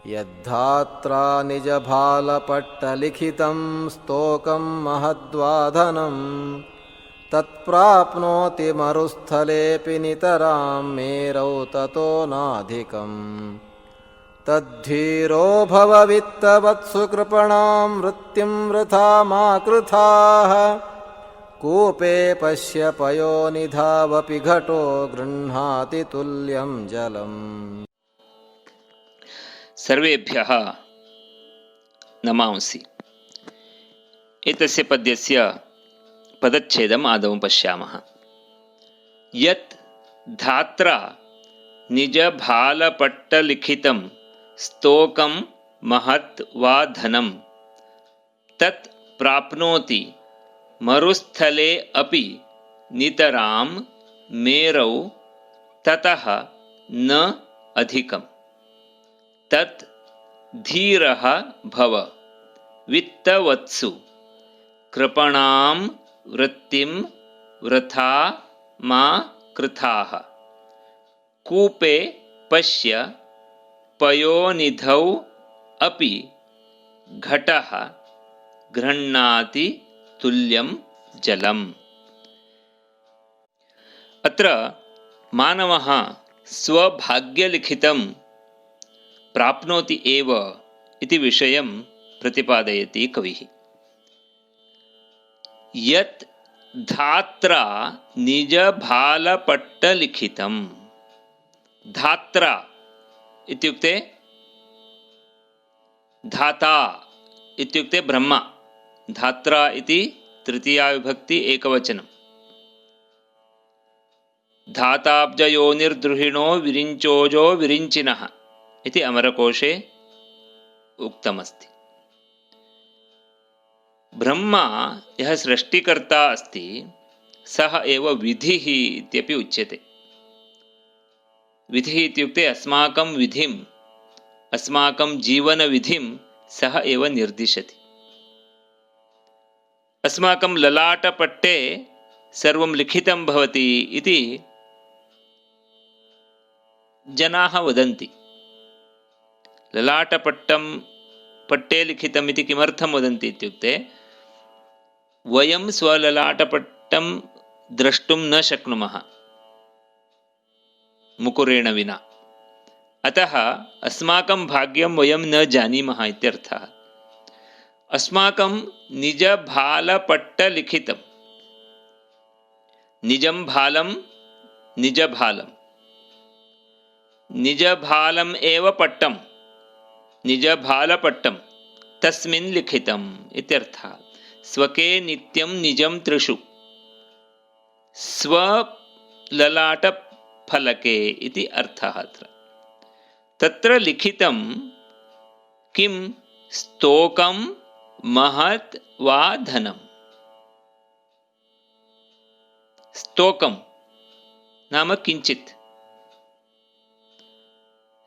यद्धात्रा निजभालपट्टलिखितं स्तोकं महद्वाधनं तत्प्राप्नोति मरुस्थलेऽपि नितरां मेरौ ततो नाधिकम्। तद्धीरो भववित्तवत्सु कृपणां वृत्तिं वृथा मा कृथाः कूपे पश्य पयोनिधावपि घटो गृह्णाति तुल्यं जलम्। सर्वेभ्यः नमांसि। एतस्य पद्यस्य पदच्छेदम् आदौ पश्यामः। यत् धात्रा निजभालपट्टलिखितं स्तोकं महत् वा धनं तत् प्राप्नोति मरुस्थले अपि नितरां मेरौ ततः न अधिकम्। तत् धीरः भव वित्तवत्सु कृपणां वृत्तिं वृथा मा कृथाः कूपे पश्य पयोनिधौ अपि घटः गृह्णाति तुल्यं जलम्। अत्र मानवः स्वभाग्यलिखितं प्राप्नोति एव इति विषयं प्रतिपादयति कविः। यत् धात्रा निजभालपट्टलिखितं, धात्रा इत्युक्ते धाता इत्युक्ते ब्रह्मा। धात्रा इति तृतीया विभक्ति एकवचनं। धाताब्जयोनिर्द्रुहिणो विरिञ्चोजो विरिञ्चिनः इति अमरकोशे उक्तमस्ति। ब्रह्मा यः सृष्टिकर्ता अस्ति सः एव विधिः इत्यपि उच्यते। विधिः इत्युक्ते अस्माकं विधिम्, अस्माकं जीवनविधिं सः एव निर्दिशति। अस्माकं ललाटपट्टे सर्वं लिखितं भवति इति जनाः वदन्ति। ललाटपट्टं पट्टे लिखितम् इति किमर्थं वदन्ति इत्युक्ते वयं स्वललाटपट्टं द्रष्टुं न शक्नुमः मुकुरेण विना। अतः अस्माकं भाग्यं वयं न जानीमः इत्यर्थः। अस्माकं निजभालपट्टलिखितं, निजं भालं निजभालं, निजभालम् एव पट्टं, निजभालपट्टं तस्मिन् लिखितम् इत्यर्थः। स्वके नित्यं निजं त्रिषु स्वललाटफलके इति अर्थः अत्र। तत्र लिखितं किं? स्तोकं महत् वा धनं। स्तोकं नाम किञ्चित्।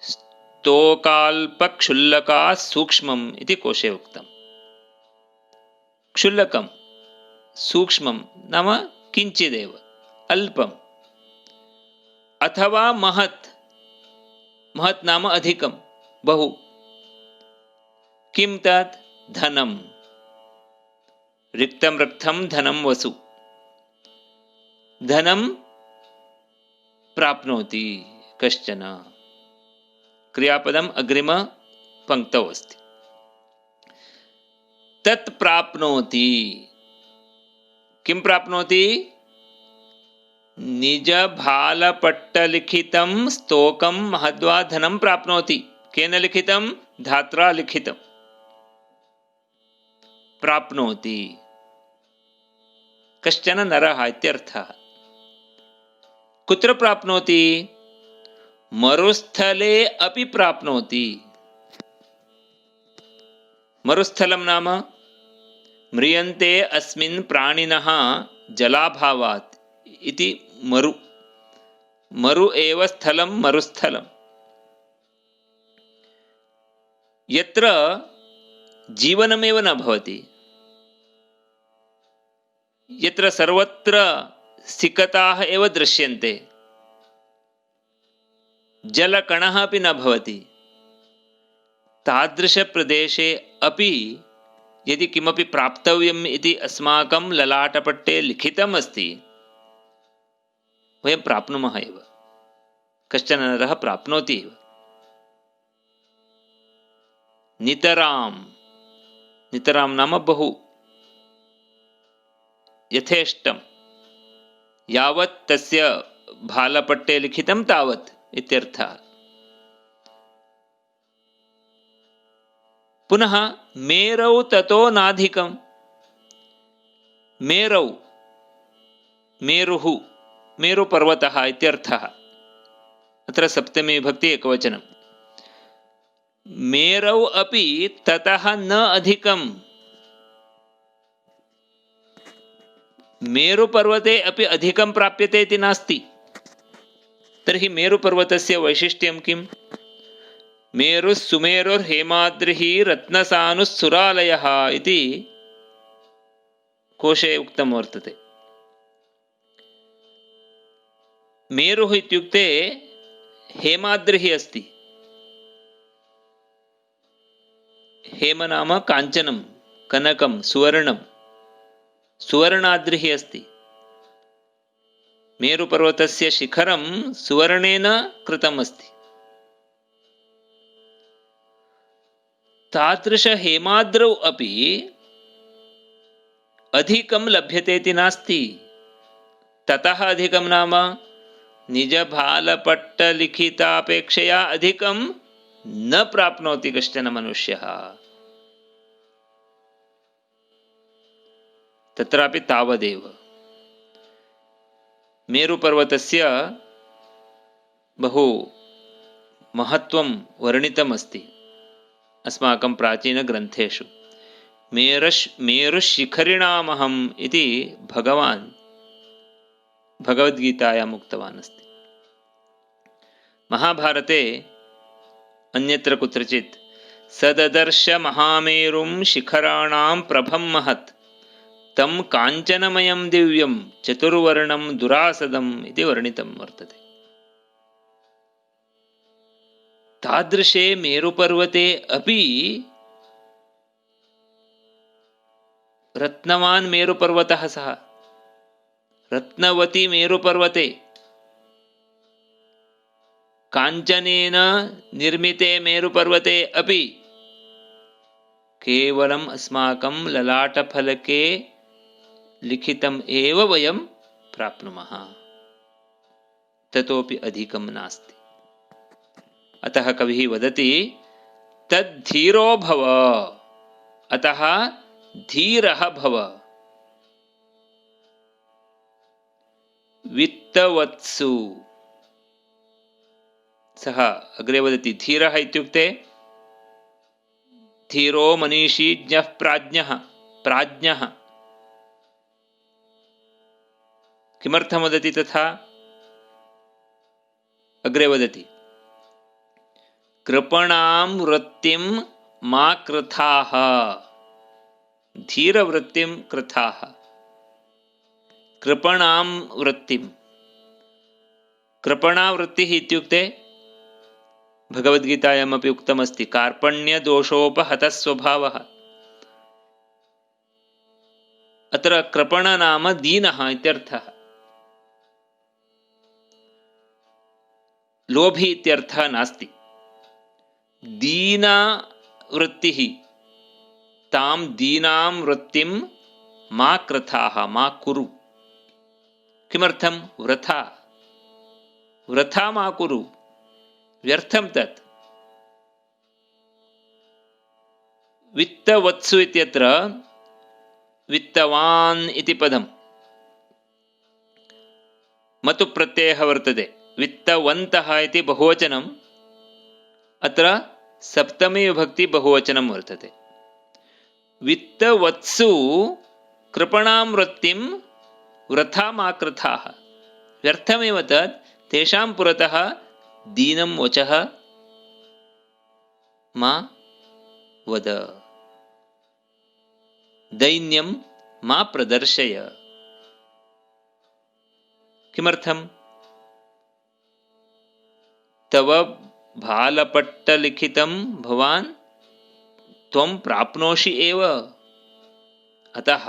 स्तोकाल्पक्षुल्लका सूक्ष्मम् इति कोशे उक्तम्। क्षुल्लकं सूक्ष्मं नाम किञ्चिदेव, अल्पम्। अथवा महत्, महत् नाम अधिकं, बहु। किं तत्? धनं। रिक्तं रक्तं धनं वसु। धनं प्राप्नोति कश्चन। क्रियापदम् अग्रिमपङ्क्तौ अस्ति। तत् प्राप्नोति। किं प्राप्नोति? निजभालपट्टलिखितं स्तोकं महद्वा धनं प्राप्नोति। केन लिखितं? धात्रा लिखितं। प्राप्नोति कश्चन नरः इत्यर्थः। कुत्र प्राप्नोति? मरुस्थले अपि प्राप्नोति। मरुस्थलं नाम म्रियन्ते अस्मिन् प्राणिनः जलाभावात् इति मरु। मरु एव स्थलं, मरुस्थलं। यत्र जीवनमेव न भवति, यत्र सर्वत्र सिकताः एव दृश्यन्ते, जलकणः अपि न भवति, तादृशप्रदेशे अपि यदि किमपि प्राप्तव्यम् इति अस्माकं ललाटपट्टे लिखितम् अस्ति, वयं प्राप्नुमः एव, कश्चन नरः प्राप्नोति एव। नितरां नितरां नाम बहु यथेष्टं, यावत् तस्य भालपट्टे लिखितं तावत् इत्यर्थः। पुनः मेरौ ततो नाधिकं। मेरौ मेरुः मेरुपर्वतः इत्यर्थः। अत्र सप्तमी विभक्ति एकवचनं। मेरौ अपि ततः न अधिकं। मेरुपर्वते अपि अधिकं प्राप्यते इति नास्ति। तर्हि मेरुपर्वतस्य वैशिष्ट्यं किम्? मेरुः सुमेरुर्हेमाद्रिः रत्नसानुः सुरालयः इति कोशे उक्तं वर्तते। मेरुः इत्युक्ते हेमाद्रिः अस्ति। हेम नाम काञ्चनं, कनकं, सुवर्णं। सुवर्णाद्रिः अस्ति। मेरुपर्वतस्य शिखरं सुवर्णेन कृतम् अस्ति। तादृश हेमाद्रौ अपि अधिकं लभ्यते इति नास्ति। ततः अधिकं नाम निजभालपट्टलिखितापेक्षया अधिकं न प्राप्नोति कश्चन मनुष्यः। तत्रापि तावदेव। मेरुपर्वतस्य बहु महत्त्वं वर्णितमस्ति अस्माकं प्राचीनग्रन्थेषु। मेरुशिखरिणामहम् इति भगवान् भगवद्गीतायाम् उक्तवान् अस्ति। महाभारते अन्यत्र कुत्रचित् सददर्श महामेरुं शिखराणां प्रभं महत् तं काञ्चनमयं दिव्यं चतुर्वर्णं दुरासदम् इति वर्णितं वर्तते। तादृशे मेरुपर्वते अपि रत्नवान् मेरुपर्वतः सः। रत्नवती मेरुपर्वते काञ्चनेन निर्मिते मेरुपर्वते अपि केवलम् अस्माकं ललाटफलके लिखितम् एव वयं प्राप्नुमः, ततोपि अधिकं नास्ति। अतः कविः वदति तद्धीरो भव, अतः धीरः भव। वित्तवत्सु, सः अग्रे वदति धीरः इत्युक्ते धीरो मनीषी ज्ञः प्राज्ञः। प्राज्ञः किमर्थं वदति तथा? अग्रे वदति कृपणां वृत्तिं मा कृथाः। धीरवृत्तिं कृथाः। कृपणां वृत्तिं, कृपणावृत्तिः इत्युक्ते भगवद्गीतायामपि उक्तमस्ति कार्पण्यदोषोपहतस्वभावः। अत्र कृपण नाम दीनः इत्यर्थः। लोभी इत्यर्थः नास्ति। दीना वृत्तिः, तां दीनां वृत्तिं मा कृथाः, मा कुरु। किमर्थं? वृथा, वृथा मा कुरु, व्यर्थं तत्। वित्तवत्सु इत्यत्र वित्तवान् इति पदं मतु प्रत्ययः वर्तते। वित्तवन्तः इति बहुवचनम्, अत्र सप्तमी विभक्ति बहुवचनं वर्तते। वित्तवत्सु कृपणां वृत्तिं वृथा मा कृथाः। व्यर्थमेव तत्। तेषां पुरतः दीनं वचः मा वद, दैन्यं मा प्रदर्शय। किमर्थं? तव भालपट्टलिखितं भवान् त्वं प्राप्नोषि एव। अतः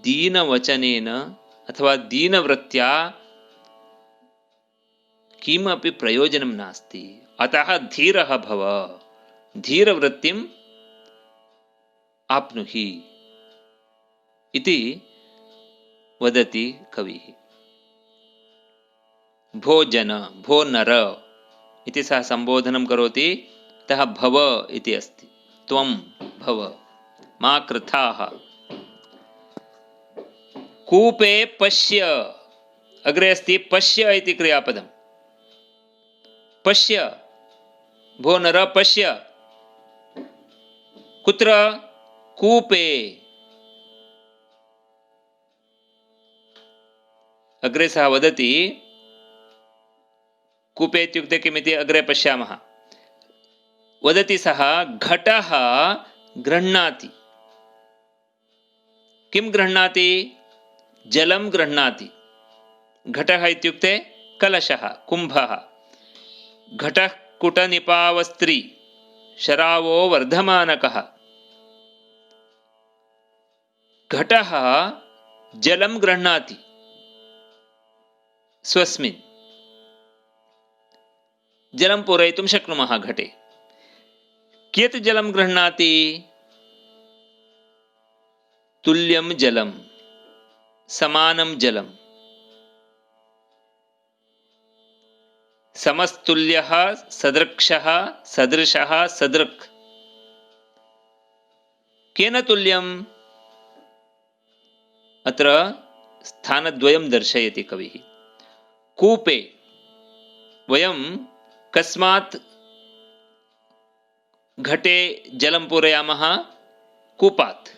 दीनवचनेन अथवा दीनवृत्त्या किमपि प्रयोजनं नास्ति। अतः धीरः भव, धीरवृत्तिम् आप्नुहि इति वदति कविः। भो जन, भो नर इति सः सम्बोधनं करोति, अतः भव इति अस्ति। त्वं भव, मा कृथाः। कूपे पश्य, अग्रे अस्ति पश्य इति क्रियापदम्। पश्य, भो नर पश्य। कुत्र? कूपे। अग्रे सः वदति, कूपे इत्युक्ते किमिति अग्रे पश्यामः। वदति सः, घटः गृह्णाति। किं गृह्णाति? जलं गृह्णाति। घटः इत्युक्ते कलशः, कुम्भः। घटः कुटनिपावस्त्री शरावो वर्धमानकः। घटः जलं गृह्णाति स्वस्मिन्। जलं पूरयितुं शक्नुमः घटे। कियत् जलं गृह्णाति? तुल्यं जलं, समानं जलं। समस्तुल्यः, सदृक्षः, सदृशः, सदृक्। केन तुल्यम्? अत्र स्थानद्वयं दर्शयति कविः। कूपे वयं कस्मात् घटे जलं पूरयामः? कूपात्।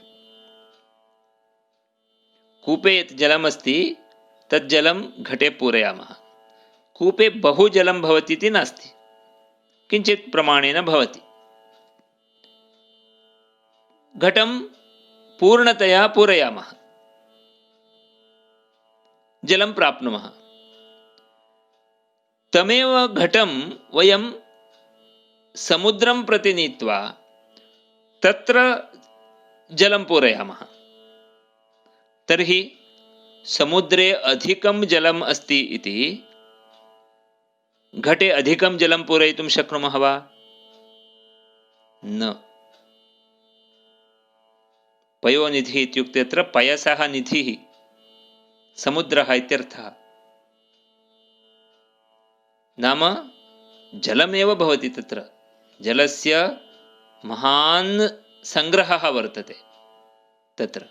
कूपे यत् जलमस्ति तत् जलं घटे पूरयामः। कूपे बहु जलं भवति इति नास्ति, किञ्चित् प्रमाणेन भवति। घटं पूर्णतया पूरयामः, जलं प्राप्नुमः। तमेव घटं वयं समुद्रं प्रति नीत्वा तत्र जलं पूरयामः। तर्हि समुद्रे अधिकं जलम् अस्ति इति घटे अधिकं जलं पूरयितुं शक्नुमः वा? न। पयोनिधिः इत्युक्ते अत्र पयसः निधिः, समुद्रः इत्यर्थः। नाम जलमेव भवति तत्र, जलस्य महान् सङ्ग्रहः वर्तते तत्र।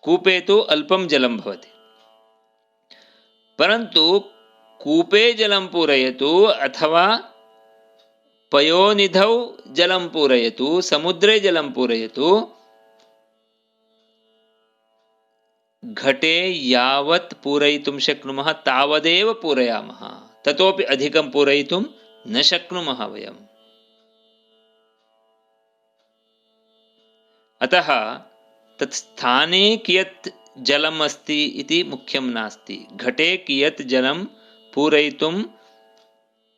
कूपे तु अल्पं जलं भवति, परन्तु कूपे जलं पूरयतु अथवा पयोनिधौ जलं पूरयतु, समुद्रे जलं पूरयतु, घटे यावत् पूरयितुं शक्नुमः तावदेव पूरयामः, ततोपि अधिकं पूरयितुं न शक्नुमः वयम्। अतः तत् स्थाने कियत् जलम् अस्ति इति मुख्यं नास्ति, घटे कियत् जलं पूरयितुं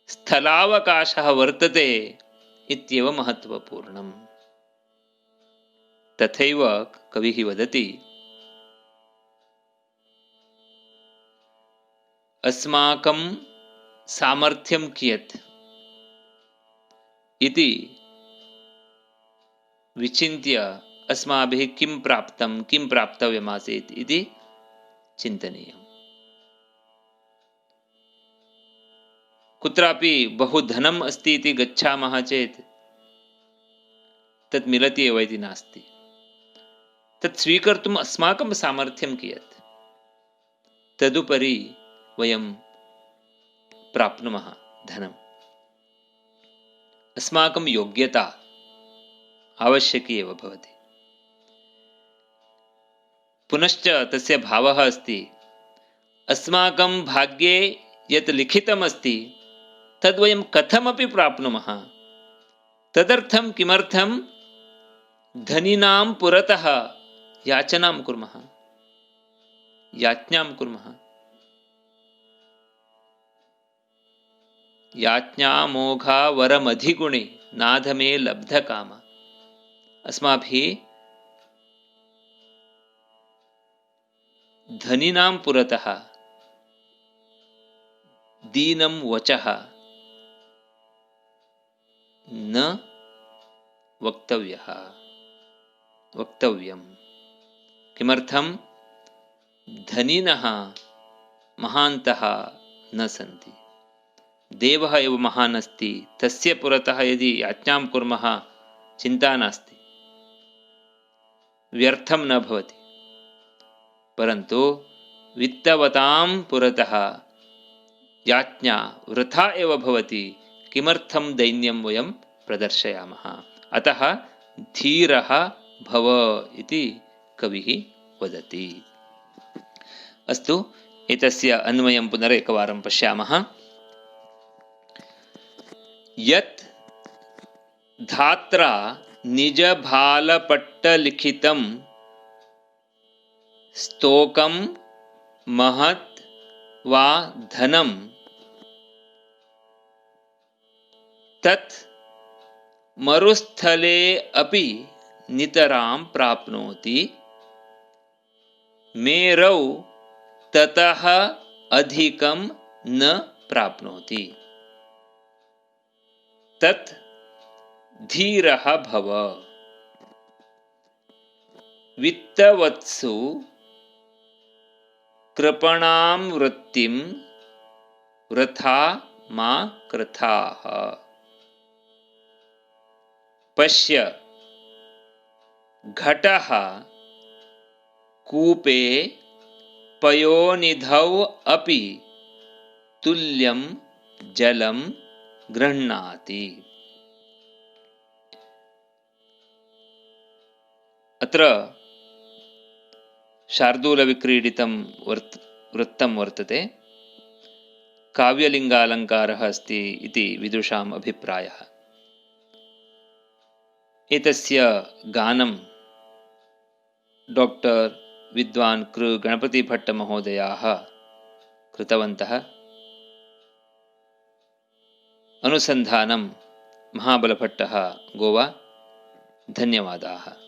स्थलावकाशः वर्तते इत्येव महत्वपूर्णम्। तथैव कविः वदति, अस्माकं सामर्थ्यं कियत् इति विचिन्त्य अस्माभिः किं प्राप्तं, किं प्राप्तव्यमासीत् इति चिन्तनीयम्। कुत्रापि बहु धनम् अस्ति इति गच्छामः चेत् तत् मिलति एव इति नास्ति। तत् स्वीकर्तुम् अस्माकं सामर्थ्यं कियत्, तदुपरि वयं प्राप्नुमः धनम्। अस्माकं योग्यता आवश्यकी एव भवति। पुनश्च तस्य भावः अस्ति, अस्माकं भाग्ये यत् लिखितमस्ति तद्वयं कथमपि प्राप्नुमः, तदर्थं किमर्थं धनिनां पुरतः याचनां कुर्मः, याज्ञां कुर्मः। याज्ञा मोघा वरमधिगुणे नाधमे लब्धकाम। अस्माभिः धनिनां पुरतः दीनं वचः न वक्तव्यं। किमर्थं? धनिनः महान्तः न सन्ति। देवः एव महान् अस्ति, तस्य पुरतः यदि याज्ञां कुर्मः चिन्ता नास्ति, व्यर्थं न भवति। परन्तु वित्तवतां पुरतः याज्ञा वृथा एव भवति। किमर्थं दैन्यं वयं प्रदर्शयामः? अतः धीरः भव इति कविः वदति। अस्तु, एतस्य अन्वयं पुनरेकवारं पश्यामः। यत् धात्रा निजभालपट्टलिखितं स्तोकं महत् वा धनं तत् मरुस्थले अपि नितरां प्राप्नोति। मेरौ ततः अधिकं न प्राप्नोति। तत् धीरः भव। वित्तवत्सु कृपणां वृत्तिं वृथा मा कृथाः। पश्य घटः कूपे पयोनिधौ अपि तुल्यं जलं गृह्णाति। अत्र शार्दूलविक्रीडितं वृत्तं वर्तते। काव्यलिङ्गालङ्कारः अस्ति इति विदुषाम् अभिप्रायः। एतस्य गानं डॉक्टर विद्वान् कृ गणपतिभट्टमहोदयाः कृतवन्तः। अनुसन्धानं महाबलभट्टः गोवा। धन्यवादाः।